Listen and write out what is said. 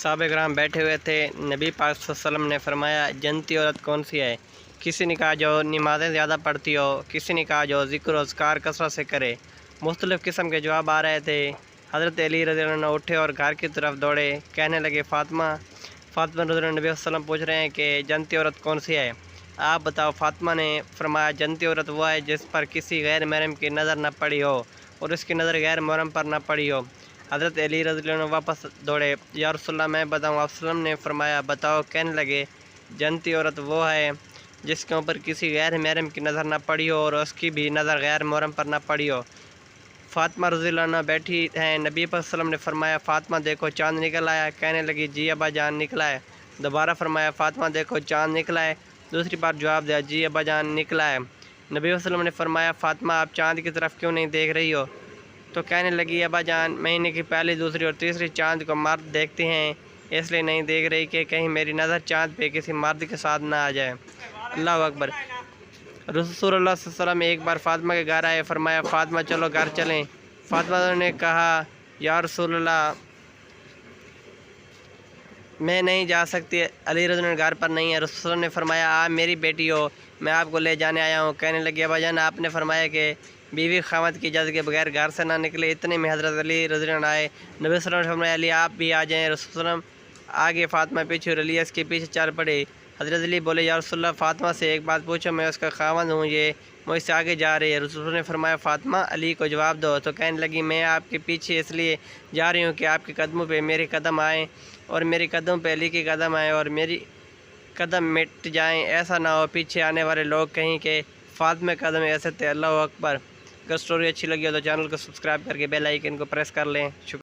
साहब-ए-किराम बैठे हुए थे। नबी पाक सल्लल्लाहु अलैहि वसल्लम ने फरमाया, जन्नती औरत कौन सी है? किसी ने कहा जो नमाज़ें ज़्यादा पढ़ती हो, किसी ने कहा जो ज़िक्र व अज़कार कसरत से करे। मुख्तलिफ़ किस्म के जवाब आ रहे थे। हज़रत अली रज़ियल्लाहु अन्हु उठे और घर की तरफ दौड़े। कहने लगे, फ़ातिमा रज़ियल्लाहु अन्हा नबी वसल्लम पूछ रहे हैं कि जन्नती औरत कौन सी है, आप बताओ। फ़ातिमा ने फरमाया, जन्नती औरत वो है जिस पर किसी गैर महरम की नज़र न पड़ी हो और उसकी नज़र गैर महरम पर न पड़ी हो। हज़रत अली रज़ियल्लाहु अन्हु वापस दौड़े, या रसूलल्लाह मैं बताऊँ? आप वसल्लम ने फरमाया, बताओ। कहने लगे, जन्नती औरत वो है जिसके ऊपर किसी गैर महरम की नज़र न पड़ी हो और उसकी भी नज़र गैर महरम पर न पड़ी हो। फ़ातिमा रज़ियल्लाहु अन्हा बैठी हैं। नबी पाक सल्लल्लाहु अलैहि वसल्लम ने फरमाया, फ़ातिमा देखो चाँद निकल आया। कहने लगी, जी अब्बा जान निकला है। दोबारा फरमाया, फ़ातिमा देखो चाँद निकला है। दूसरी बार जवाब दिया, जी अब्बा जान निकला है। नबी वसल्लम ने फरमाया, फ़ातिमा आप चाँद की तरफ क्यों नहीं देख रही हो? तो कहने लगी, अब्बा जान महीने की पहली, दूसरी और तीसरी चाँद को मर्द देखते हैं, इसलिए नहीं देख रही कि कहीं मेरी नज़र चाँद पे किसी मर्द के साथ ना आ जाए। अल्लाहु अकबर। रसूलुल्लाह सल्लल्लाहु अलैहि वसल्लम एक बार फ़ातिमा के घर आए। फरमाया, फ़ातिमा चलो घर चलें। फ़ातिमा ने कहा, या रसूलल्लाह मैं नहीं जा सकती, अली रज़ियल्लाहु अन्हु घर पर नहीं है। रसूल ने फरमाया, आप मेरी बेटी हो, मैं आपको ले जाने आया हूँ। कहने लगी, अब्बा जान आपने फरमाया कि बीवी खामद की इजाज़त के बगैर घर से ना निकले। इतने में हज़रत अली रज़ियल्लाहु अन्हु आए। नबी सल्लल्लाहु अलैहि वसल्लम ने फरमाया, अली आप भी आ जाएँ। रसूल आगे फ़ातिमा पीछे और अली इसके पीछे चल पड़े। हज़रत अली बोले, या रसूलल्लाह फ़ातिमा से एक बात पूछो, मैं उसका खामद हूँ, ये मुझसे आगे जा रही है। रसूल ने फरमाया, फ़ातिमा अली को जवाब दो। तो कहने लगी, मैं आपके पीछे इसलिए जा रही हूँ कि आपके कदमों पे मेरे कदम आएँ और मेरे कदम पे अली के कदम आएँ और मेरी कदम मिट जाएँ। ऐसा ना हो पीछे आने वाले लोग कहीं के फ़ातिमा के कदम ऐसे थे। अल्लाहु अकबर। अगर स्टोरी अच्छी लगी हो तो चैनल को सब्सक्राइब करके बेल आइकन को प्रेस कर लें। शुक्रिया।